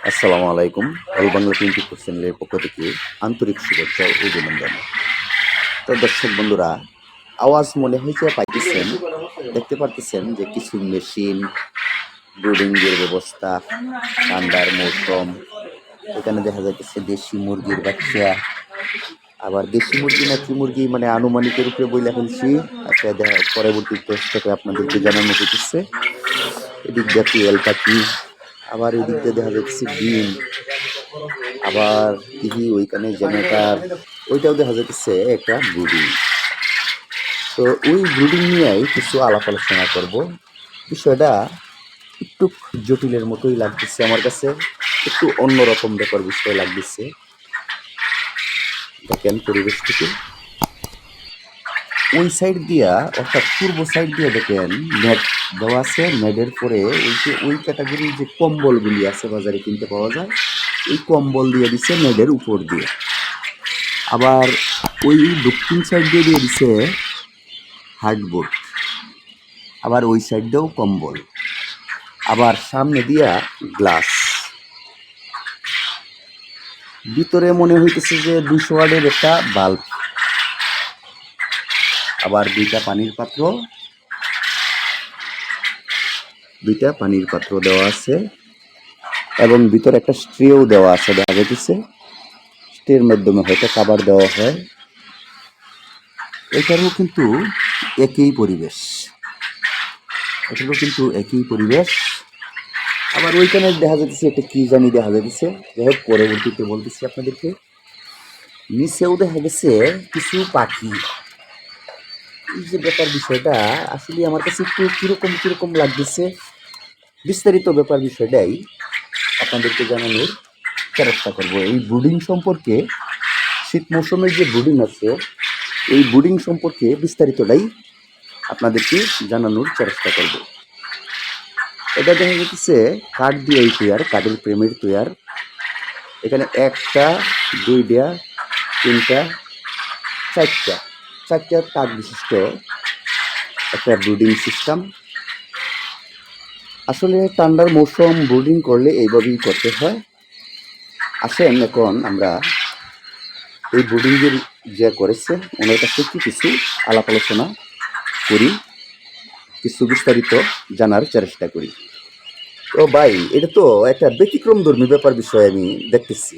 আসসালামু আলাইকুম। অল বাংলা 24 চ্যানেলের পক্ষ থেকে আন্তরিক শুভেচ্ছা ও অভিনন্দন। তো দর্শক বন্ধুরা, আওয়াজ মনে হয় যে পাইতেছেন, দেখতে পারতেছেন যে কিছু মেশিন, ব্রুডিং এর ব্যবস্থা, ঠান্ডার মৌসুম। এখানে দেখা যাচ্ছে দেশি মুরগির বাচ্চা, আবার দেশি মুরগি না কি মুরগি মানে আনুমানিকের উপরে বইলা ফেলছি। আচ্ছা, পরবর্তীতে স্টেপে আপনাদেরকে জানানো হইতেছে। এদিক দিয়ে কোয়েল পাখি, আবার এদিক দিয়ে দেখা যাচ্ছে ডিম, আবার দেখি ওইখানে জেনারেটার, ওইটাও দেখা যাচ্ছে একটা ব্রুডিং। তো ওই ব্রুডিং নিয়েই কিছু আলাপ আলোচনা করব। বিষয়টা একটু জটিলের মতোই লাগতেছে আমার কাছে, একটু অন্যরকম ব্যাপার বিষয় লাগতেছে। দেখেন পরিবেশটিকে ওই সাইড দিয়া, অর্থাৎ পূর্ব সাইড দিয়ে দেখেন নেট দেওয়া আছে। নেটের পরে ওই যে ওই ক্যাটাগরির যে কম্বলগুলি আছে বাজারে কিনতে পাওয়া যায়, এই কম্বল দিয়ে দিচ্ছে নেটের উপর দিয়ে। আবার ওই দক্ষিণ সাইড দিয়ে দিয়ে দিছে হার্ডবোর্ড, আবার ওই সাইড দিয়েও কম্বল, আবার সামনে দিয়া গ্লাস। ভিতরে মনে হইতেছে যে 200 ওয়াটের একটা বাল্ব, আবার দুইটা পানির পাত্র দেওয়া আছে, এবং ভিতরে একটা স্ট্রেও দেওয়া আছে দেখা যাইতেছে। স্ট্রের মাধ্যমে হয়তো খাবার দেওয়া হয়। এটারও কিন্তু একই পরিবেশ, আবার ওইখানে দেখা যাচ্ছে একটা কি জানি দেখা যাচ্ছে। যাই হোক, পরবর্তীতে বলতেছি আপনাদেরকে। নিচেও দেখা গেছে কিছু পাখি। এই যে ব্যাপার বিষয়টা আসলে আমার কাছে একটু কিরকম লাগতেছে। বিস্তারিত ব্যাপার বিষয়টাই আপনাদেরকে জানানোর চেষ্টা করব। এই ব্রুডিং সম্পর্কে, শীত মৌসুমের যে ব্রুডিং আছে, এই ব্রুডিং সম্পর্কে বিস্তারিতটাই আপনাদেরকে জানানোর চেষ্টা করব। এটা দেখা যাচ্ছে কাঠ দিয়ে তৈয়ার, কাঠের প্রেমের তৈয়ার। এখানে একটা, দুইটা, তিনটা, চারটা তাক বিশিষ্ট একটা ব্রুডিং সিস্টেম। আসলে ঠান্ডার মৌসুম ব্রুডিং করলে এইভাবেই করতে হয়। আসেন এখন আমরা এই ব্রুডিংয়ের যে করেছে ওনার কাছ থেকে কিছু আলাপ আলোচনা করি, কিছু বিস্তারিত জানার চেষ্টা করি। তো ভাই, এটা তো একটা ব্যতিক্রমধর্মী ব্যাপার বিষয় আমি দেখতেছি।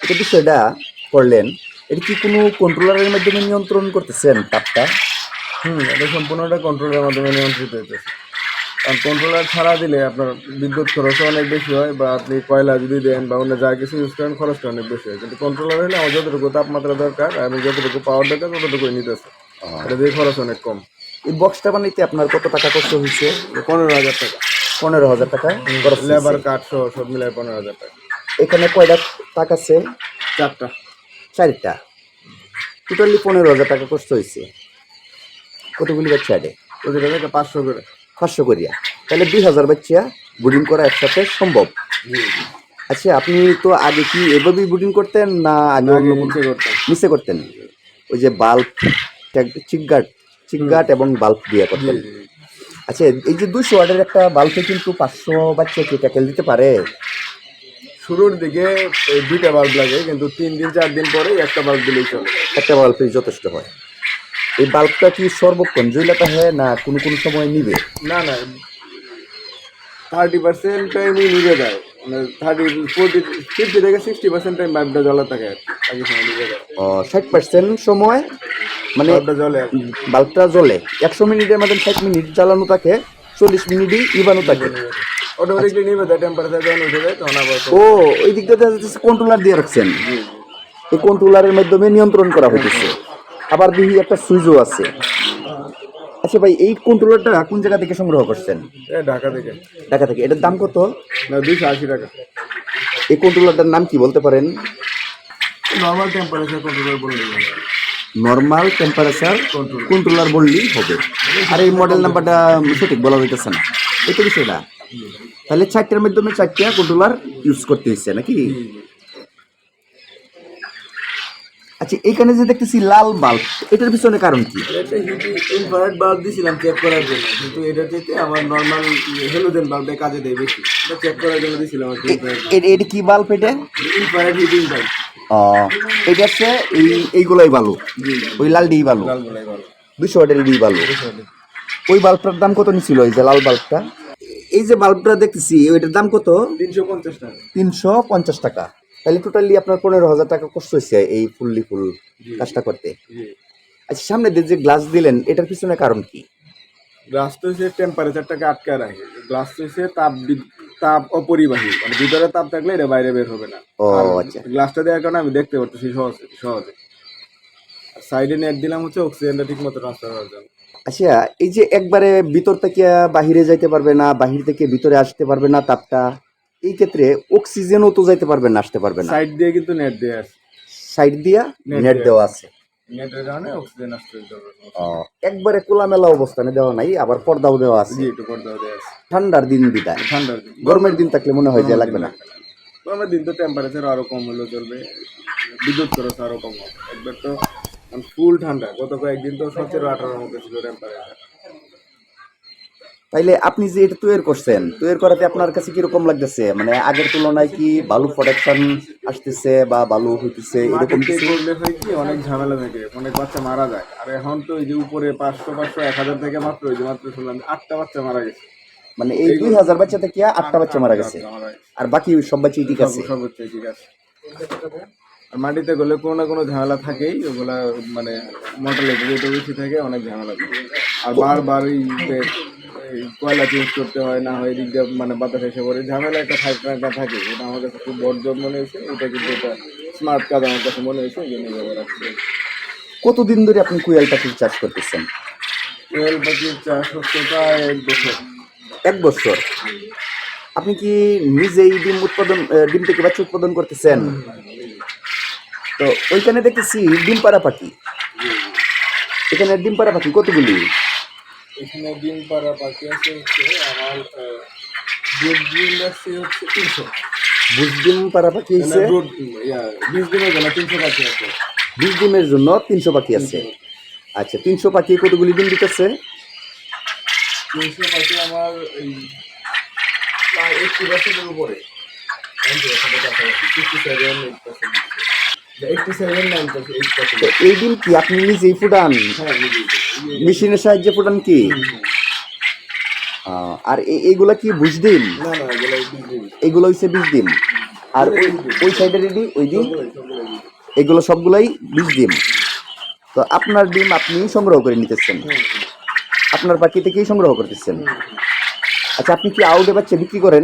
এটা বিষয়টা করলেন, এটা কি কোনো কন্ট্রোলারের মাধ্যমে নিয়ন্ত্রণ করতেছেন তাপটা? এটা সম্পূর্ণটা কন্ট্রোলের মাধ্যমে নিয়ন্ত্রিত হইতেছে। কারণ কন্ট্রোলার ছাড়া দিলে আপনার বিদ্যুৎ খরচও অনেক বেশি হয়, বা আপনি কয়লা যদি দেন বা অন্য যা কিছু ইউজ করেন খরচটা অনেক বেশি হয়। কিন্তু কন্ট্রোলার হলে আমার যতটুকু তাপমাত্রা দরকার, আমি যতটুকু পাওয়ার দরকার ততটুকুই নিতেছে। এটা দিয়ে খরচ অনেক কম। এই বক্সটা বানাইতে আপনার কত টাকা খরচ হয়েছে? 15,000 টাকা। 15,000 টাকা খরচ হয়েছে। লেবার কাঠ সহ সব মিলাই 15,000 টাকা। এখানে কয়টা তাক আছে? 4টা। 4টা। টোটালি 15,000 টাকা খরচ হয়েছে। কতগুলি বাচ্চা আটে? প্রতিটা থেকে 500 করে। 500 করিয়া, তাহলে 2,000 বাচ্চা ব্রুডিং করা একসাথে সম্ভব। আচ্ছা, আপনি তো আগে কি এভাবেই ব্রুডিং করতেন না আগে অন্য নিচে করতেন? ওই যে বাল্ব, চিকগাট এবং বাল্ব দিয়ে করতেন। আচ্ছা, এই যে 200 ওয়াটের একটা বাল্বে কিন্তু 500 বাচ্চা কি ট্যাকেল দিতে পারে? শুরুর দিকে এই 2টা বাল্ব লাগে, কিন্তু 3 দিন 4 দিন পরে একটা বাল্ব দিলেই চলে। একটা বাল্বই যথেষ্ট হয়। এই বাল্বটা কি সর্বক্ষণ জ্বলাতে হয় না কোনো সময় নিবে? না 30% টাইমই নিভে যায়, মানে 50 থেকে 60% টাইম বাল্বটা জ্বলা থাকে আর কি, সময় নিভে যায়। 60% সময় মানে বাল্বটা জ্বলে আর কি। বাল্বটা জ্বলে। 100 মিনিটের মধ্যে 60 মিনিট জ্বালানো থাকে, 40 মিনিটই নিবানো থাকে। অটোমেটিকলি নিভে যায়, টেম্পারেচার যখন উঠে যায় তখন আবার। ও, ওই দিকটা দেখা যাচ্ছে কন্ট্রোলার দিয়ে রাখছেন। এই কন্ট্রোলারের মাধ্যমে নিয়ন্ত্রণ করা হইতেছে। আবার দেখি একটা সুইচও আছে। আচ্ছা ভাই, এই কন্ট্রোলারটা কোন জায়গা থেকে সংগ্রহ করছেন? ঢাকা থেকে। ঢাকা থেকে। এটার দাম কত? 280 টাকা। এই কন্ট্রোলারটার নাম কি বলতে পারেন? নর্মাল টেম্পারেচার কন্ট্রোলার বললেই হবে। নর্মাল টেম্পারেচার কন্ট্রোলার বললেই হবে। আর এই মডেল নাম্বারটা সঠিক বলা হইতেছে না, এই তো বিষয়টা। তাহলে 4টার মাধ্যমে 4টা কন্ট্রোলার ইউজ করতে হচ্ছে নাকি? আচ্ছা, আচ্ছা, এখানে যে দেখতেছি লাল বাল্ব, এটার পিছনে কারণ কি? একটা ইনফ্রারেড বাল্ব দিয়েছিলাম চেক করার জন্য, কিন্তু এটা থেকে আমার নর্মাল হ্যালোজেন বাল্বটা কাজে দেয় বেশি। এটা চেক করার জন্য দিয়েছিলাম আর কি। এটা কি বাল্ব এটা? Infrared heating bulb. এটা হচ্ছে এইগুলাই ভালো, জি ওই লাল ডি ভালো, লালগুলাই ভালো। 200 ওয়াটের ডি ভালো। ওই বাল্বটার দাম কত নিছিল, এই যে লাল বাল্বটা? এই যে বাল্বটা দেখতেছি ওইটার দাম কত? 350 টাকা। 350 টাকা। তাহলে টোটালি আপনার 15,000 টাকা কষ্ট হয়েছে এই ফুল কাজটা করতে। জি। আচ্ছা, সামনে দিয়ে যে গ্লাস দিলেন, এটার পিছনে কারণ কি? গ্লাস তো হচ্ছে টেম্পারেচারটাকে আটকায় রাখে। গ্লাস তো হচ্ছে তাপ অপরিবাহী, মানে ভিতরে তাপ থাকলে এটা বাইরে বের হবে না। ও আর আচ্ছা। গ্লাসটা দেওয়ার কারণে আমি দেখতে পারতেছি সহজে। সাইডে নেট দিলাম হচ্ছে অক্সিজেনটা ঠিক মতো ট্রান্সফার হওয়ার জন্য। আচ্ছা, এই যে একবারে ভিতর থেকে বাহিরে যাইতে পারবে না, বাহির থেকে ভিতরে আসতে পারবে না তাপটা, এই ক্ষেত্রে অক্সিজেনও তো যাইতে পারবে না, আসতে পারবে না। সাইড দিয়ে কিন্তু নেট দিয়ে আছে। সাইড দিয়া Net নেট দেয়া দেওয়া আছে। নেটের কারণে অক্সিজেন আসতে পারবে। একবারে খোলামেলা অবস্থানে দেওয়া নাই, আবার পর্দাও দেওয়া আছে। জি, একটু পর্দাও দেওয়া আছে। ঠান্ডার দিন বিদায়, ঠান্ডার দিন। গরমের দিন থাকলে মনে হয় যে লাগবে না। গরমের দিন তো টেম্পারেচার আরো কম হলেও চলবে, বিদ্যুৎ খরচ আরো কম হবে। একবার তো ফুল ঠান্ডা, গত কয়েকদিন তো 17-18 মতো ছিল টেম্পারেচার। তাইলে আপনি যে এটা তৈরি করছেন, তৈরি করাতে আপনার কাছে কিরকম লাগতেছে? মানে আগের তুলনায় কি ভালো প্রোডাকশন আসতেছে বা ভালো হইতেছে এরকম মাটিতে কিছু? করলে হয় কি, অনেক ঝামেলা থাকে, অনেক বাচ্চা মারা যায়। আর এখন তো এই যে উপরে 500, 1000 থেকে মাত্র শুনলাম 8টা বাচ্চা মারা গেছে। মানে এই 2000 বাচ্চা থেকে 8টা বাচ্চা মারা গেছে, আর বাকি সব বাচ্চাই ঠিক আছে। সর্বোচ্চ ঠিক আছে। আর মাটিতে করলে কোনো না কোনো ঝামেলা থাকেই, ওগুলা মানে মর্টালিটি রেটও বেশি থাকে, অনেক ঝামেলা থাকে। আর বারবার এই কয়লা চেঞ্জ করতে হয়, না হয় এদিক দিয়ে মানে বাতাস এসে পড়ে, ঝামেলা একটা থাকে। এটা আমার কাছে খুব বর্জন মনে হয়েছে। এটা কিন্তু একটা স্মার্ট কাজ আমার কাছে মনে হয়েছে, এই জন্য ব্যবহার রাখছে। কতদিন ধরে আপনি কোয়েল পাখির চাষ করতেছেন? কোয়েল পাখির চাষ হচ্ছে প্রায় 1 বছর। 1 বছর। আপনি কি নিজেই ডিম থেকে বাচ্চা উৎপাদন করতেছেন? তো ওইখানে দেখতেছি ডিম পাড়া পাখি, এখানে ডিম পাড়া পাখি কতগুলি? এখানে ডিম পাড়া পাখি আছে হচ্ছে আমার ডিম আছে হচ্ছে 300। বুঝ ডিম পাড়া পাখি হচ্ছে 20 দিনের জন্য 300 পাখি আছে। 20 ডিমের জন্য 300 পাখি আছে। আচ্ছা, 300 পাখি কতগুলি ডিম দিতেছে? 300 পাখি আমার এই প্রায় 80% উপরে। 87-8%। তো এই ডিম কি আপনি নিজেই ফুটান? হ্যাঁ, মেশিনের সাহায্যে ফুটান কি? আর এইগুলা কি বুঝ ডিম? না এগুলো 20 দিন। এগুলো হচ্ছে 20 ডিম। আর ওই সাইডের ডিম, ওই ডিম, এগুলো সবগুলাই 20 ডিম। তো আপনার ডিম আপনি সংগ্রহ করে নিতেছেন, আপনার পাখি থেকেই সংগ্রহ করতেছেন। আচ্ছা, আপনি কি আউটে বাচ্চা বিক্রি করেন?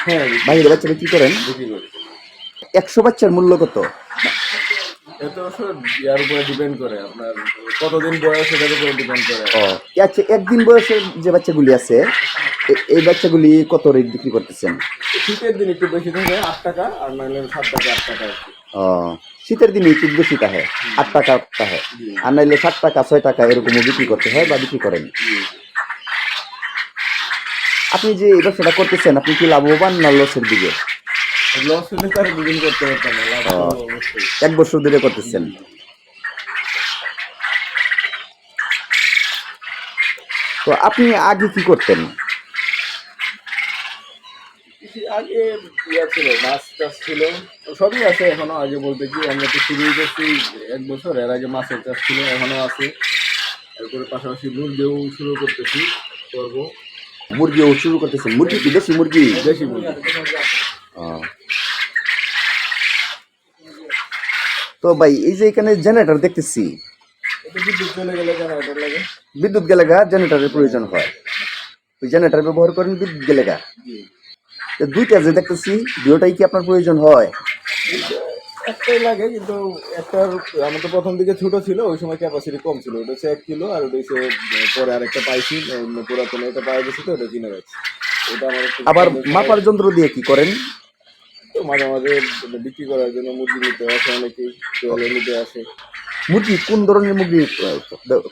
হ্যাঁ, বাইরে বাচ্চা বিক্রি করেন? বিক্রি করি। 100 বাচ্চার মূল্য কত? এটা আসলে ইয়ার উপরে ডিপেন্ড করে, আপনার কতদিন বয়স সেটার উপরে ডিপেন্ড করে। আচ্ছা, একদিন বয়সের যে বাচ্চাগুলি আছে, এই বাচ্চাগুলি কত রেট বিক্রি করতেছেন? শীতের দিন একটু বেশি থাকে 8 টাকা, আর নাহলে 7 টাকা 8 টাকা আর কি। শীতের দিনে একটু বেশি থাকে, 8 টাকা থাকে, আর নাইলে 7 টাকা 6 টাকা এরকমও বিক্রি করতে হয় বা বিক্রি করেন। আপনি যে এই ব্যবসাটা করতেছেন, আপনি কি লাভবান না লসের দিকে? লস হলে তার দুদিন করতে পারতাম না, লাভ তো অবশ্যই। 1 বছর ধরে করতেছেন। তো আপনি আগে কি করতেন? আগে ইয়া ছিল, মাছ চাষ ছিল, সবই আছে এখনো। আগে বলতে কি, আমরা তো শুরুই করছি 1 বছর, এর আগে মাছের চাষ ছিল, এখনো আছে। এরপরে পাশাপাশি মুরগিও শুরু করবো। মুরগিও শুরু করতেছেন? মুরগি কি দেশি মুরগি? দেশি মুরগি। তো ভাই, এই যে এখানে জেনারেটর দেখতেছি, এটা বিদ্যুৎ চলে গেলে জেনারেটর লাগে। বিদ্যুৎ গেলে জেনারেটরের প্রয়োজন হয়, ওই জেনারেটর ব্যবহার করেন বিদ্যুৎ গেলে। তো দুইটা যে দেখতেছি, দুটোটাই কি আপনার প্রয়োজন হয়? একটাই লাগে, কিন্তু একটার আমার তো প্রথম দিকে ছোট ছিল, ওই সময় ক্যাপাসিটি কম ছিল। ওটা হচ্ছে 1 কিলো, আর ওটা হচ্ছে পরে আরেকটা পাইছি, পুরাতন এটা পাওয়া গেছে, তো ওটা কিনে রাখছি। ওটা আমার আবার মাপার যন্ত্র দিয়ে কি করেন? তো মাঝে মাঝে বিক্রি করার জন্য মুরগি নিতে আসে, অনেকেই তোয়ালে নিতে আসে। মুরগি কোন ধরনের মুরগি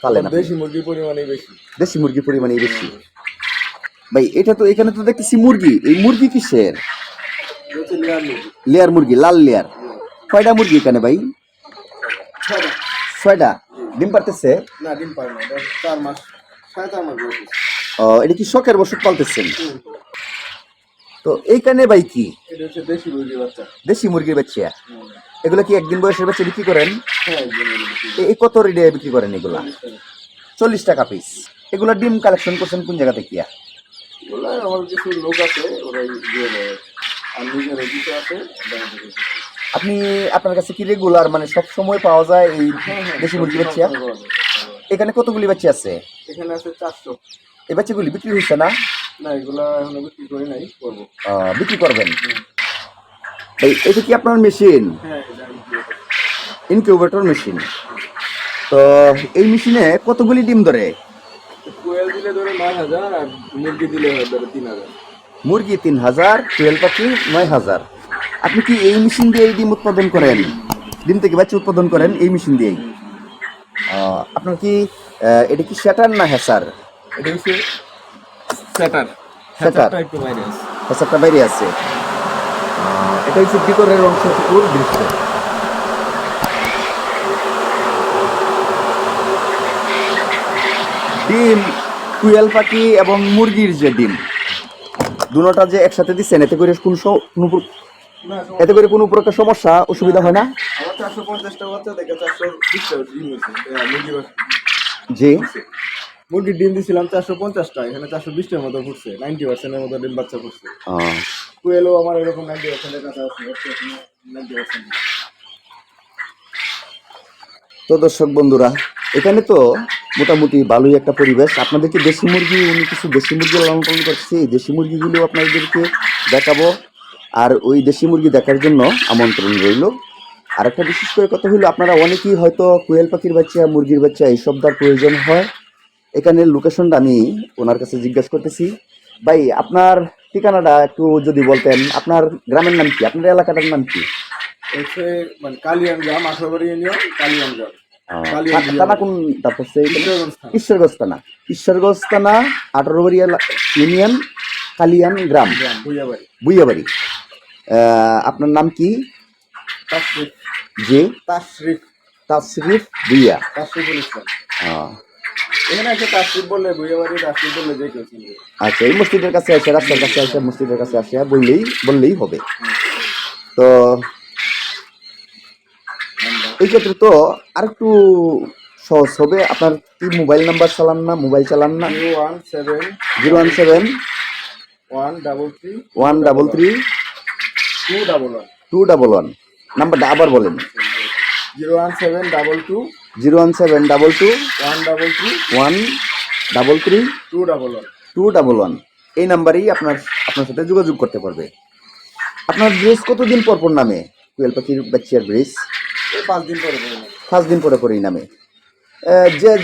পালেন? দেশি মুরগির পরিমাণই বেশি। দেশি মুরগির পরিমাণই বেশি। ভাই, এটা তো এখানে তো দেখতেছি মুরগি, এই মুরগি কিসের? লেয়ার মুরগি। লেয়ার মুরগি, লাল লেয়ার। কয়টা মুরগি এখানে ভাই? ছয়টা ডিম পারতেছে। না ডিম পারে না, এটা 4 মাস 4.5 মাস বয়স। এটা কি শখের বশত পালতেছেন? তো এইখানে ভাই কি এটা হচ্ছে দেশি মুরগির বাচ্চা। দেশি মুরগির বাচ্চা? এগুলো কি একদিন বয়সের বাচ্চা বিক্রি করেন? হ্যাঁ একদম এরকম। এই কত রেটে বিক্রি করেন এগুলা? 40 টাকা পিস। এগুলা ডিম কালেকশন করছেন কোন জায়গা থেকে? ওগুলো আমার কিছু লোক আছে, ওরাই দিয়ে দেয়। আর নিজেরও কিছু আছে, দেখা যায়। আপনি আপনার কাছে কি রেগুলার মানে সব সময় পাওয়া যায় এই দেশি মুরগি বাচ্চা? এখানে কতগুলি বাচ্চা আছে? এখানে আছে 400। এই বাচ্চাগুলি বিক্রি হচ্ছে না? না এগুলা এখনো বিক্রি করি নাই, করবো। বিক্রি করবেন? এটা কি আপনার মেশিন? হ্যাঁ ইনকিউবেটর মেশিন। তো এই মেশিনে কতগুলি ডিম ধরে? কোয়েল দিলে ধরে 9,000, আর মুরগি দিলে হয় ধরে 3,000। মুরগি 3000, কোয়েল পাখি 9000। আপনি কি এই মেশিন দিয়ে ডিম উৎপাদন করেন? ডিম থেকে বাচ্চা উৎপাদন করেন এই মেশিন দিয়েই? আপনার কি এটা কি শ্যাটার না হ্যাসার? এটা হচ্ছে সেটার। সেটার একটু বাইরে আছে। হ্যাসারটা বাইরে আছে। এটা হচ্ছে ভিতরের অংশটুকুর দৃশ্য। ডিম কুয়েল পাখি এবং মুরগির যে ডিম দুটোটা যে একসাথে দিচ্ছেন, এতে করে না এতে করে কোনো প্রকার সমস্যা অসুবিধা হয় না? আমার 450টা বাচ্চা থেকে 420টা ডিম হয়েছে। মুরগি জি। মুরগির ডিম দিছিলাম 450টা, এখানে 420টার মতো ফুটছে, 90% মতো ডিম বাচ্চা ফুটছে। কোয়েলও আমার এরকম 90% কাছে আছে, 90%। তো দর্শক বন্ধুরা, এখানে তো মোটামুটি ভালোই একটা পরিবেশ। আপনাদেরকে দেশি মুরগি, উনি কিছু দেশি মুরগি লালন পালন করছে, এই দেশি মুরগিগুলো আপনাদেরকে দেখাবো। আর ওই দেশি মুরগি দেখার জন্য আমন্ত্রণ রইল। আর একটা বিশেষ করে কথা হলো, আপনারা অনেকেই হয়তো কোয়েল পাখির বাচ্চা, মুরগির বাচ্চা এইসব তার প্রয়োজন হয়। এখানে লোকেশনটা আমি ওনার কাছে জিজ্ঞাসা করতেছি। ভাই আপনার ঠিকানাটা একটু যদি বলতেন। আপনার গ্রামের নাম কি? আপনার এলাকাটার নাম কি? হচ্ছে মানে কালিয়ান গ্রাম, আশাবাড়ি ইউনিয়ন, কালিয়ান গ্রাম। থানা কোন তারপর ঈশ্বরগঞ্জ থানা। ঈশ্বরগঞ্জ থানা 18 ইউনিয়ন, কালিয়ান গ্রাম, বুইয়াবাড়ি। আপনার নাম কি? তাশরিফ। জি। তাশরিফ ভুইয়া। তাশরিফুল ইসলাম। এখানে আছে তাশরিফ বললে, বুইয়াবাড়ি তাশরিফ বললে যে কেউ চিনবে। আচ্ছা, এই মসজিদের কাছে আসে, রাস্তার কাছে আসে, মসজিদের কাছে আসে বললেই হবে। তো এই ক্ষেত্রে তো আরেকটু সহজ হবে। আপনার কি মোবাইল নাম্বার চালান না? মোবাইল চালান না? 017 133 211। নাম্বারটা আবার বলেন। 01722 133 211। এই নাম্বারেই আপনার সাথে যোগাযোগ করতে পারবে। আপনার ব্রিজ কতদিন পর পর নামে? কোয়েল পাখির বাচ্চার ব্রিজ 5 দিন পরে পরেই নামে।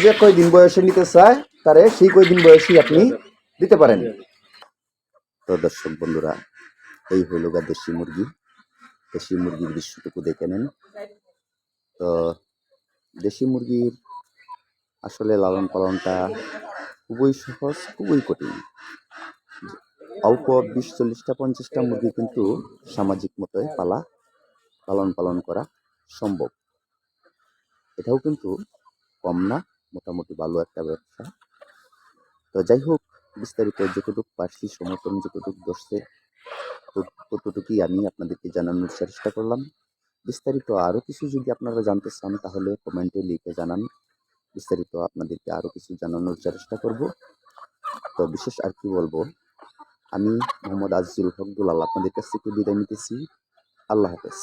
যে কয়দিন বয়সে নিতে চায় তারে সেই কয়দিন বয়সেই আপনি দিতে পারেন। তো দর্শক বন্ধুরা, এই হইল গা দেশি মুরগি। দেশি মুরগির দৃশ্যটুকু দেখে নেন। তো দেশি মুরগির আসলে লালন পালনটা খুবই সহজ, খুবই কঠিন। অল্প 20-40টা 50টা মুরগি কিন্তু সামাজিক মতো লালন পালন করা সম্ভব। এটাও কিন্তু কম না, মোটামুটি ভালো একটা ব্যবসা। তো যাই হোক, বিস্তারিত যতটুকু পারছি, সমর্থন যতটুকু ধরছে ততটুকুই আমি আপনাদেরকে জানানোর চেষ্টা করলাম। বিস্তারিত আরও কিছু যদি আপনারা জানতে চান তাহলে কমেন্টে লিখে জানান। বিস্তারিত আপনাদেরকে আরও কিছু জানানোর চেষ্টা করব। তো বিশেষ আর কি বলবো, আমি মোহাম্মদ আজিজুল হক দুলাল আপনাদের কাছ থেকে বিদায় নিতেছি। আল্লাহ হাফেজ।